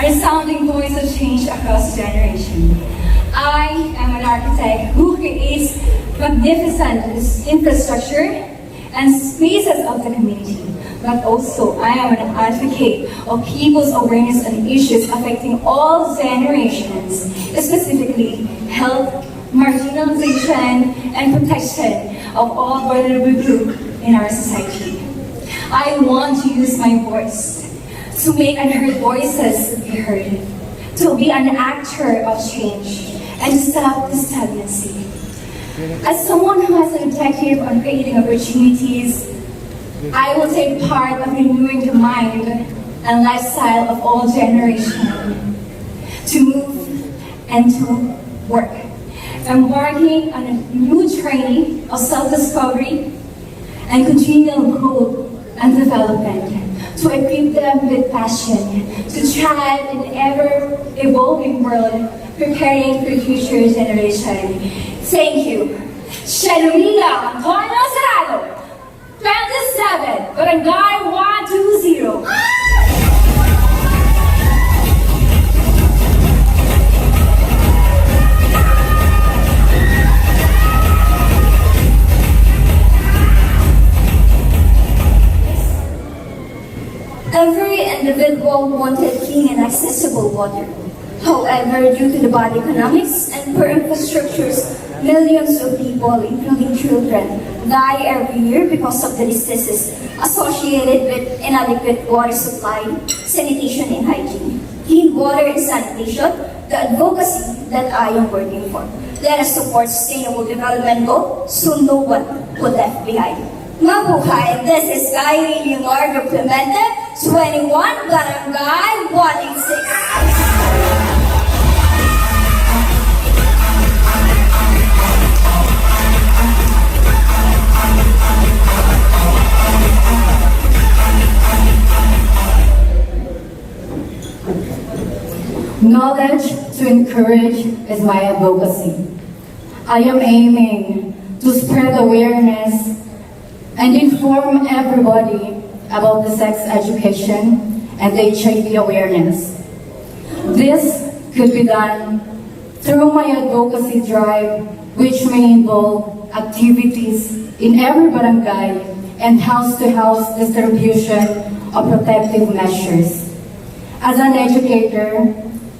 a resounding voice of change across generation. I am an architect who creates magnificent infrastructure and spaces of the community. But also, I am an advocate of people's awareness on issues affecting all generations, specifically health, marginalization, and protection of all vulnerable groups in our society. I want to use my voice to make unheard voices be heard, to be an actor of change, and to stop the stagnancy. As someone who has an objective on creating opportunities, I will take part of renewing the mind and lifestyle of all generations to move and to work, embarking on a new journey of self-discovery and continual growth and development, to equip them with passion, to thrive in an ever-evolving world, preparing for future generation. Thank you. Shalomila Antonio Serrano, 27, Barangay 120. Every individual wanted clean and accessible water. However, due to the bad economics and poor infrastructures, millions of people, including children, die every year because of the diseases associated with inadequate water supply, sanitation, and hygiene. Clean water and sanitation, the advocacy that I am working for. Let us support sustainable development goals so no one will left behind. Mabuhay! This is Guy Leonardo Clemente, 21, Barangay 186. Knowledge to encourage is my advocacy. I am aiming to spread awareness and inform everybody about the sex education and the HIV awareness. This could be done through my advocacy drive, which may involve activities in every barangay and house-to-house distribution of protective measures. As an educator,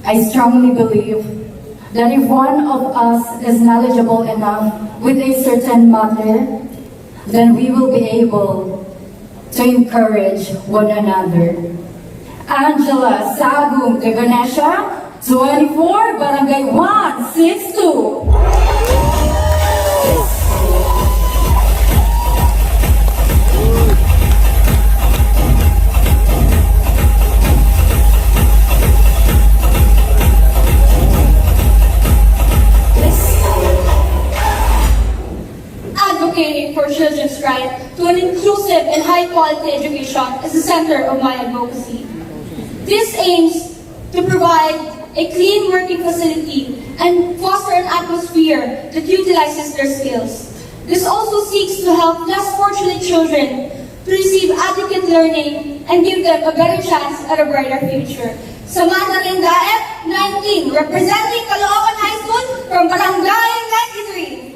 I strongly believe that if one of us is knowledgeable enough with a certain matter, then we will be able to encourage one another. Angela Sagum de Ganesha, 24, Barangay 162. Advocating for children's right to an inclusive and high-quality education is the center of my advocacy. This aims to provide a clean working facility and foster an atmosphere that utilizes their skills. This also seeks to help less fortunate children to receive adequate learning and give them a better chance at a brighter future. Samantha Rindaep, 19, representing Caloocan High School from Barangay 93.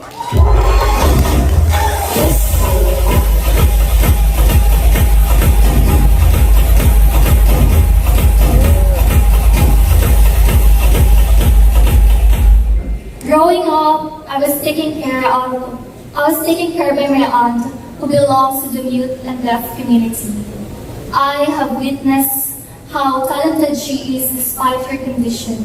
Growing up, I was taken care by my aunt who belongs to the mute and deaf community. I have witnessed how talented she is despite her condition.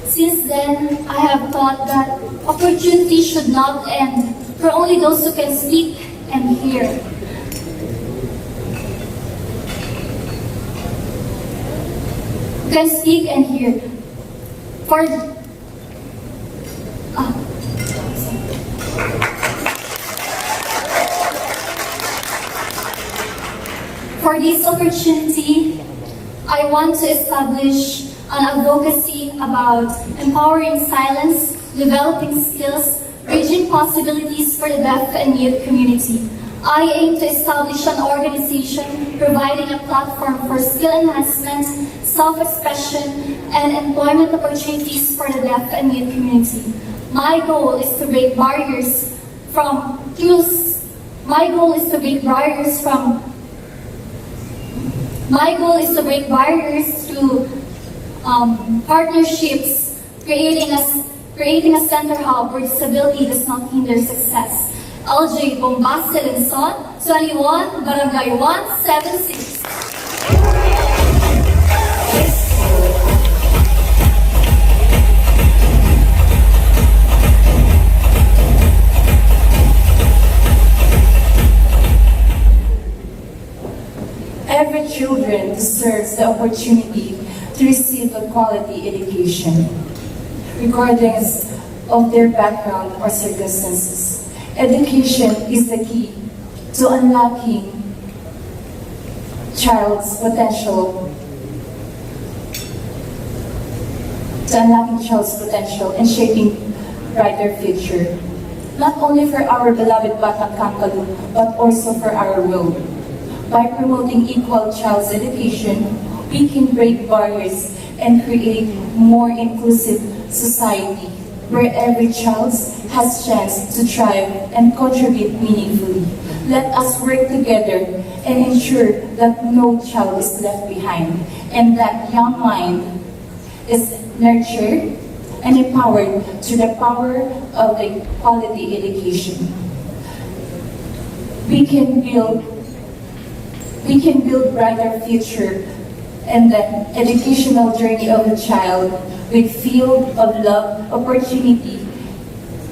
Since then, I have thought that opportunity should not end for only those who can speak and hear. Can speak and hear. For this opportunity, I want to establish an advocacy about empowering silence, developing skills, bridging possibilities for the deaf and mute community. I aim to establish an organization providing a platform for skill enhancement, self-expression, and employment opportunities for the deaf and mute community. My goal is to break barriers from through partnerships, creating a center hub where disability does not hinder success. LJ Bombastel and Son, 21, Barangay 176. Every children deserves the opportunity to receive a quality education, regardless of their background or circumstances. Education is the key to unlocking child's potential, and shaping brighter future, not only for our beloved Batang Caloocan, but also for our world. By promoting equal child's education, we can break barriers and create more inclusive society where every child has chance to thrive and contribute meaningfully. Let us work together and ensure that no child is left behind and that young mind is nurtured and empowered through the power of the quality education. We can build brighter future and the educational journey of a child with field of love, opportunity,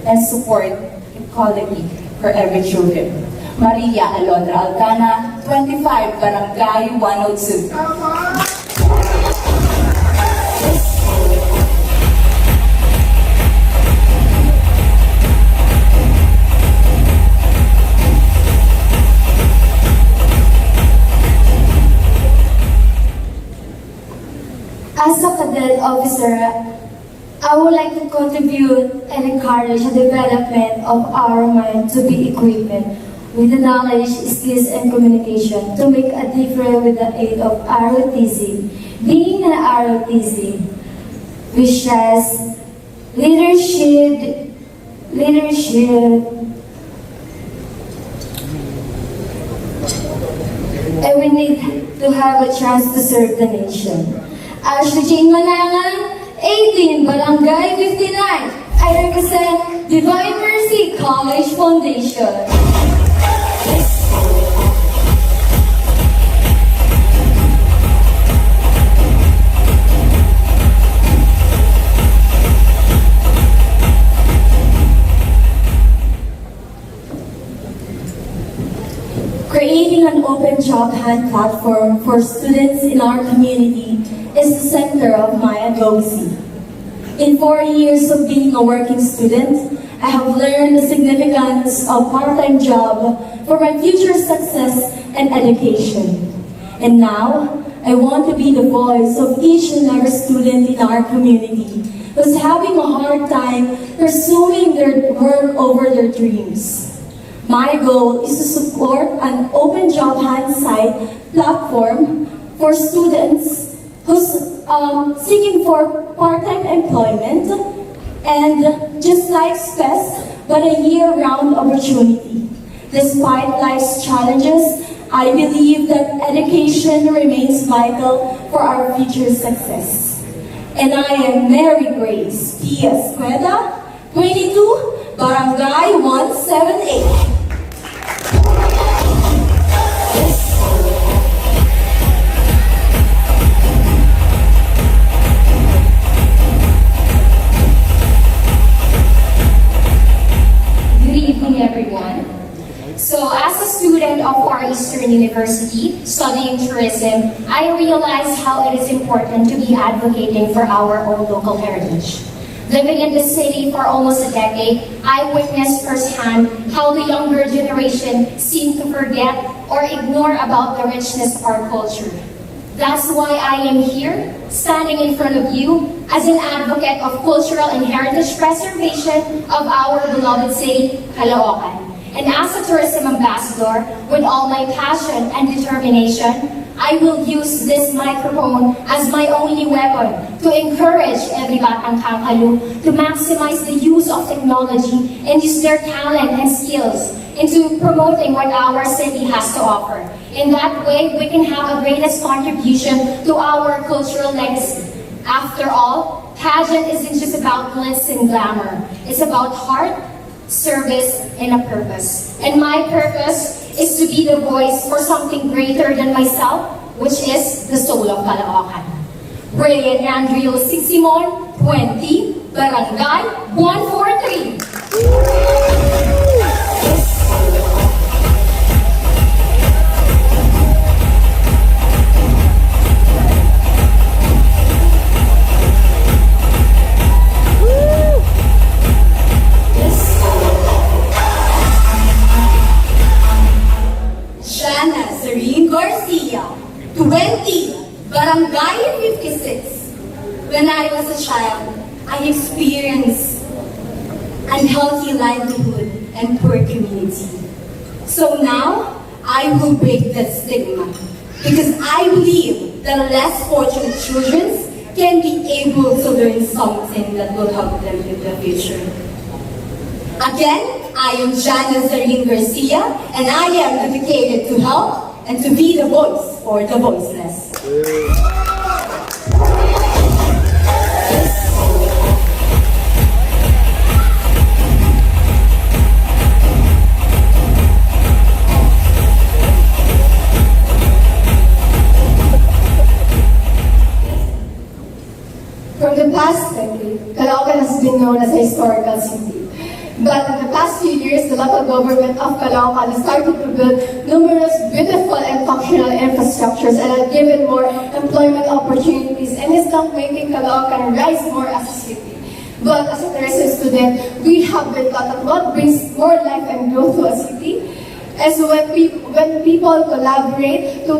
and support equality for every children. Maria Alondra Altana, 25, Barangay 102. As a cadet officer, I would like to contribute and encourage the development of our mind to be equipped with the knowledge, skills, and communication to make a difference with the aid of ROTC. Being an ROTC, which has leadership, and we need to have a chance to serve the nation. Ashley Jane Manangan, 18, Barangay 59. I represent Divine Mercy College Foundation. Creating an open job hunt platform for students in our community is the center of my advocacy. In 4 years of being a working student, I have learned the significance of part-time job for my future success and education. And now, I want to be the voice of each and every student in our community who's having a hard time pursuing their work over their dreams. My goal is to support an open job hunt site platform for students who's seeking for part-time employment and just like SPES, but a year-round opportunity. Despite life's challenges, I believe that education remains vital for our future success. And I am Mary Grace P. Escuela, 22, Barangay 178. Everyone. So as a student of Far Eastern University studying tourism, I realized how it is important to be advocating for our own local heritage. Living in the city for almost a decade, I witnessed firsthand how the younger generation seem to forget or ignore about the richness of our culture. That's why I am here, standing in front of you as an advocate of cultural and heritage preservation of our beloved city, Caloocan. And as a tourism ambassador, with all my passion and determination, I will use this microphone as my only weapon to encourage every batang Kakalu to maximize the use of technology and use their talent and skills into promoting what our city has to offer. In that way, we can have a greatest contribution to our cultural legacy. After all, pageant isn't just about glitz and glamour. It's about heart, service, and a purpose. And my purpose is to be the voice for something greater than myself, which is the soul of Caloocan. Brilliant Andrew Sigsimon, 20, Barangay 143. Garcia, 20, Barangay 56. When I was a child, I experienced unhealthy livelihood and poor community. So now, I will break that stigma because I believe that less fortunate children can be able to learn something that will help them in the future. Again, I am Jana Zareen Garcia, and I am dedicated to help and to be the voice for the voiceless. For the past decade, Caloocan has been known as a historical city. But in the past few years, the local government of Caloocan has started to build numerous beautiful and functional infrastructures and have given more employment opportunities and is now making Caloocan rise more as a city. But as a tourism student, we have been taught that what brings more life and growth to a city is when people collaborate to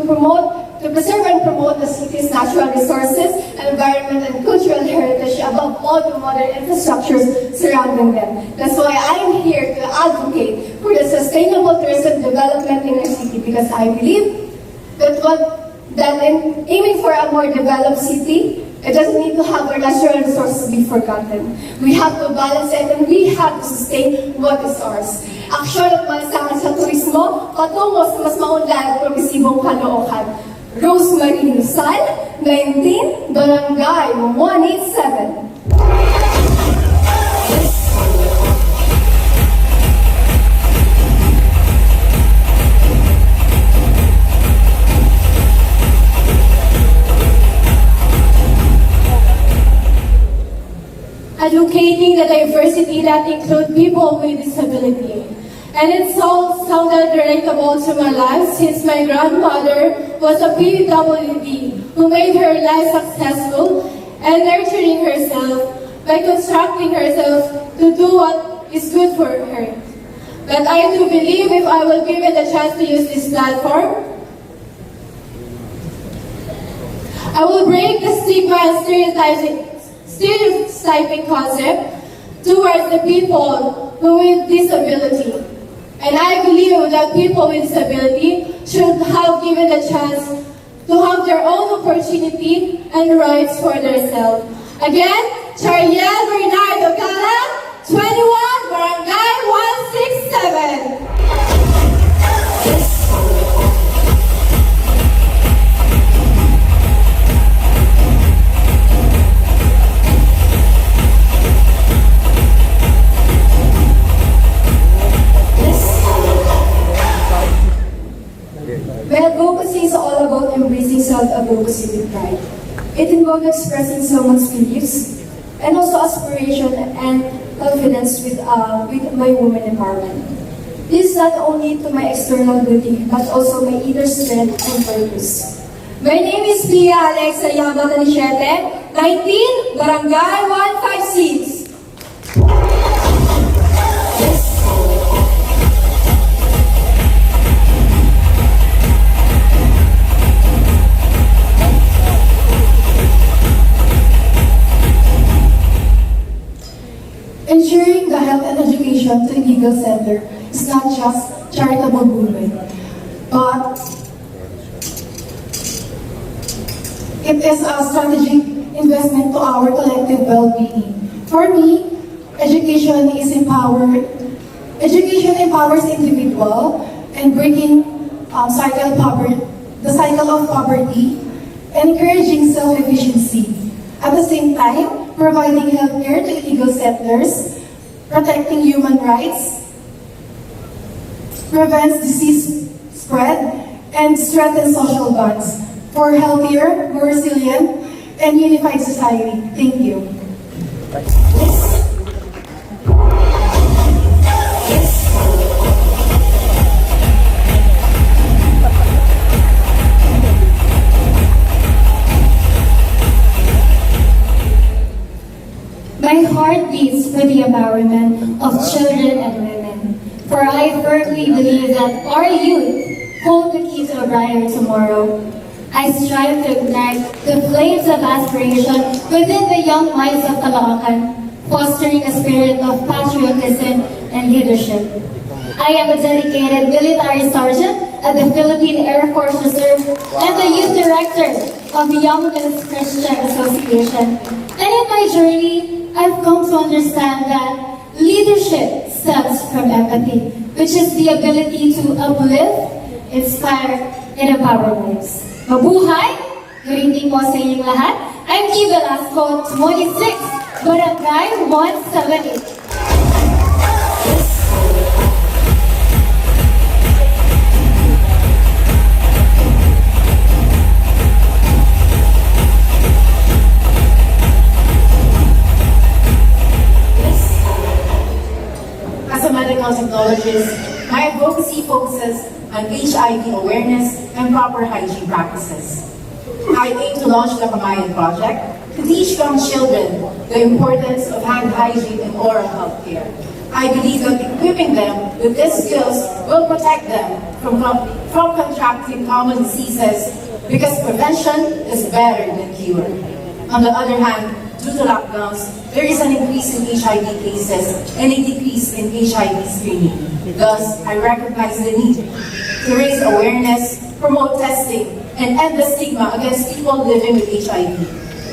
preserve and promote the city's natural resources, environment, and cultural heritage above all the modern infrastructures surrounding them. That's why I am here to advocate for the sustainable tourism development in our city, because I believe that in aiming for a more developed city, it doesn't need to have our natural resources be forgotten. We have to balance it and we have to sustain what is ours. Aksyon at malasakit sa turismo patungo sa mas maunlad at progresibong Caloocan. Rosemary Rizal, 19, Barangay 187. Advocating the diversity that include people with disability. And it so sounded relatable to my life since my grandmother was a PWD who made her life successful and nurturing herself by constructing herself to do what is good for her. But I do believe if I will give it a chance to use this platform, I will break the stigma and stereotyping concept towards the people who with disability. And I believe that people with disability should have given a chance to have their own opportunity and rights for themselves. Again, Chariel Bernardo Gala, 21, Barangay 167. My advocacy is all about embracing self-advocacy with pride. It involves expressing someone's beliefs and also aspiration and confidence with my women empowerment. This is not only to my external beauty, but also my inner strength and purpose. My name is Pia Alexa Yamata 19, Barangay 156. Ensuring the health and education to the legal center is not just charitable movement, but it is a strategic investment to our collective well-being. For me, education empowers individual and breaking the cycle of poverty, encouraging self-efficiency. At the same time, providing healthcare to illegal settlers, protecting human rights, prevents disease spread, and strengthens social bonds for healthier, more resilient, and unified society. Thank you. My heart beats for the empowerment of children and women, for I firmly believe that our youth hold the key to a brighter tomorrow. I strive to ignite the flames of aspiration within the young minds of Caloocan, fostering a spirit of patriotism and leadership. I am a dedicated military sergeant at the Philippine Air Force Reserve and the youth director of the Young Men's Christian Association. And in my journey, I've come to understand that leadership stems from empathy, which is the ability to uplift, inspire, and empower lives. Mabuhay! Greeting po sa inyong lahat. I'm Key Velasco, 26, Barangay 178. As a medical technologist, my advocacy focuses on HIV awareness and proper hygiene practices. I aim to launch the Kamayan Project to teach young children the importance of hand hygiene and oral health care. I believe that equipping them with these skills will protect them from contracting common diseases because prevention is better than cure. On the other hand, due to lockdowns, there is an increase in HIV cases and a decrease in HIV screening. Thus, I recognize the need to raise awareness, promote testing, and end the stigma against people living with HIV.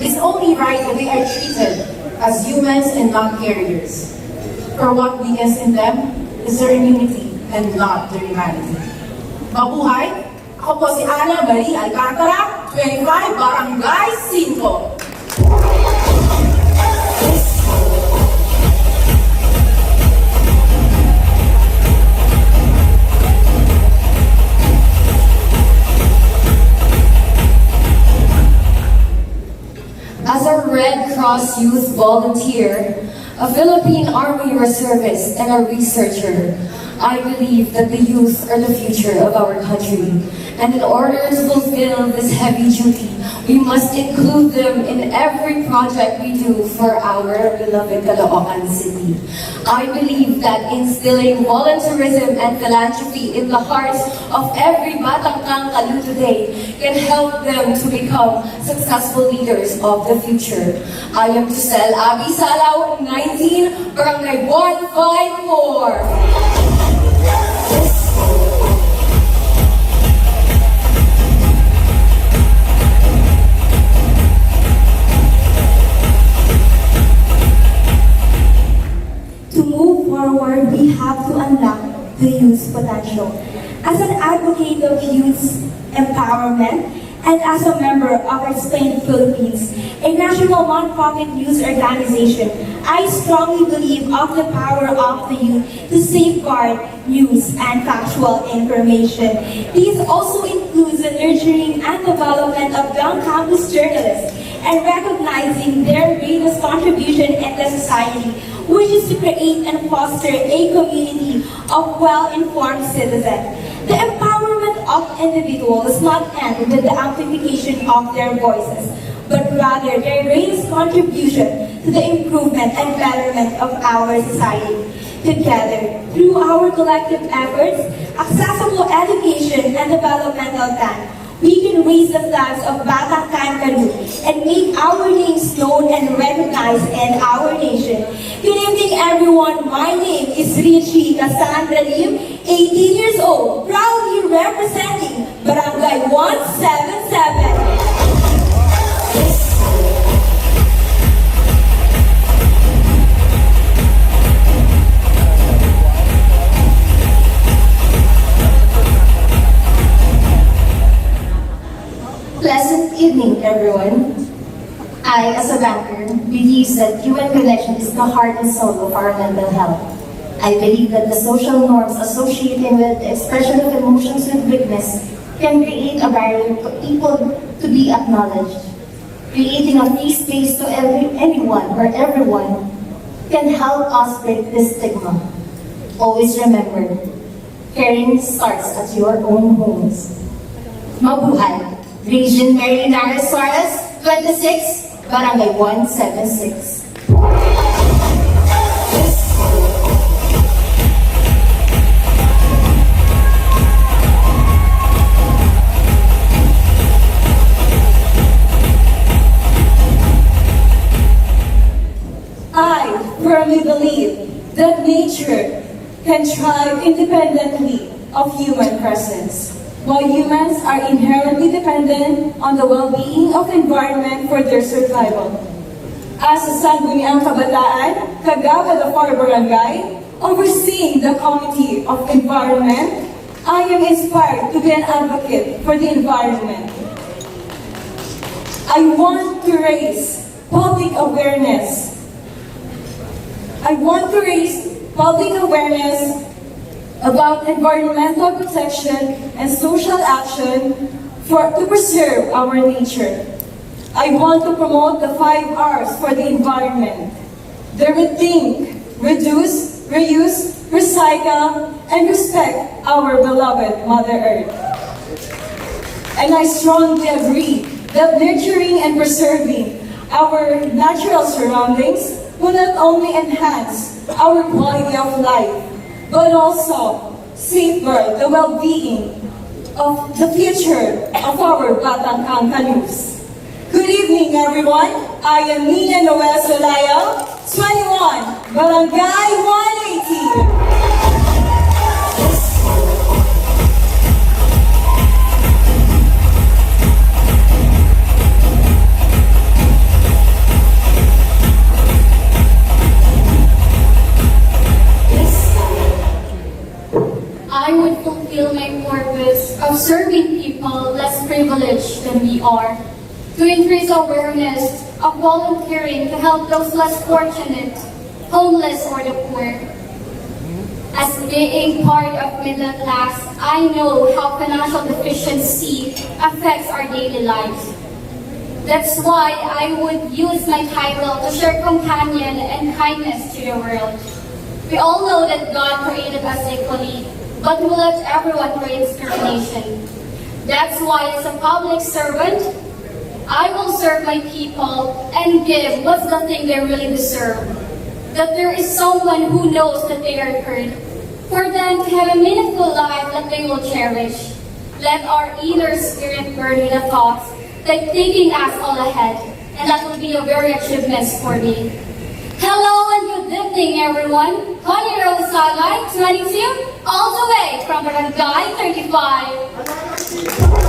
It's only right that they are treated as humans and not carriers. For what weakens in them is their immunity and not their humanity. Mabuhay! Ako po si Ana Marie Alcantara, 25, Barangay 5. As a Red Cross youth volunteer, a Philippine Army reservist, and a researcher, I believe that the youth are the future of our country. And in order to fulfill this heavy duty, we must include them in every project we do for our beloved Caloocan City. I believe that instilling volunteerism and philanthropy in the hearts of every Batang Kalu today can help them to become successful leaders of the future. I am Giselle Abi Salao, 19, Barangay 154. To move forward, we have to unlock the youth's potential. As an advocate of youth empowerment and as a member of Explain Philippines, a national non-profit youth organization, I strongly believe of the power of the youth to safeguard news and factual information. This also includes the nurturing and development of young campus journalists and recognizing their greatest contribution in the society, which is to create and foster a community of well-informed citizens. The empowerment of individuals does not end with the amplification of their voices, but rather their greatest contribution to the improvement and betterment of our society. Together, through our collective efforts, accessible education and developmental plan, we can raise the flags of Batang Kalu and make our names known and recognized in our nation. Good evening, everyone. My name is Richie Cassandra Lim, 18 years old, proudly representing Barangay 177. Pleasant evening, everyone. I, as a banker, believe that human connection is the heart and soul of our mental health. I believe that the social norms associated with the expression of emotions with weakness can create a barrier for people to be acknowledged. Creating a free space to anyone or everyone can help us break this stigma. Always remember, caring starts at your own homes. Mabuhay! Region Mary Nares Suarez, 26, Barangay 176. I firmly believe that nature can thrive independently of human presence, while humans are inherently dependent on the well-being of environment for their survival. As a sangguniang kabataan, kagawad of our barangay, overseeing the Committee of Environment, I am inspired to be an advocate for the environment. I want to raise public awareness. About environmental protection and social action to preserve our nature. I want to promote the 5 R's for the environment. The rethink, reduce, reuse, recycle, and respect our beloved Mother Earth. And I strongly agree that nurturing and preserving our natural surroundings will not only enhance our quality of life, but also safeguard the well-being of the future of our Batang Angkanus. Good evening, everyone. I am Nina Noel Solayo, 21, Barangay 180. I would fulfill my purpose of serving people less privileged than we are, to increase awareness of volunteering to help those less fortunate, homeless, or the poor. As being part of middle class, I know how financial deficiency affects our daily lives. That's why I would use my title to share compassion and kindness to the world. We all know that God created us equally, but we let everyone create discrimination. That's why as a public servant, I will serve my people and give what's the thing they really deserve. That there is someone who knows that they are hurt, for them to have a meaningful life that they will cherish. Let our inner spirit burn with the thoughts that taking us all ahead, and that will be a very achievement for me. Hello and good evening, everyone. Connie Rose Sagay, 22, all the way from Barangay 35.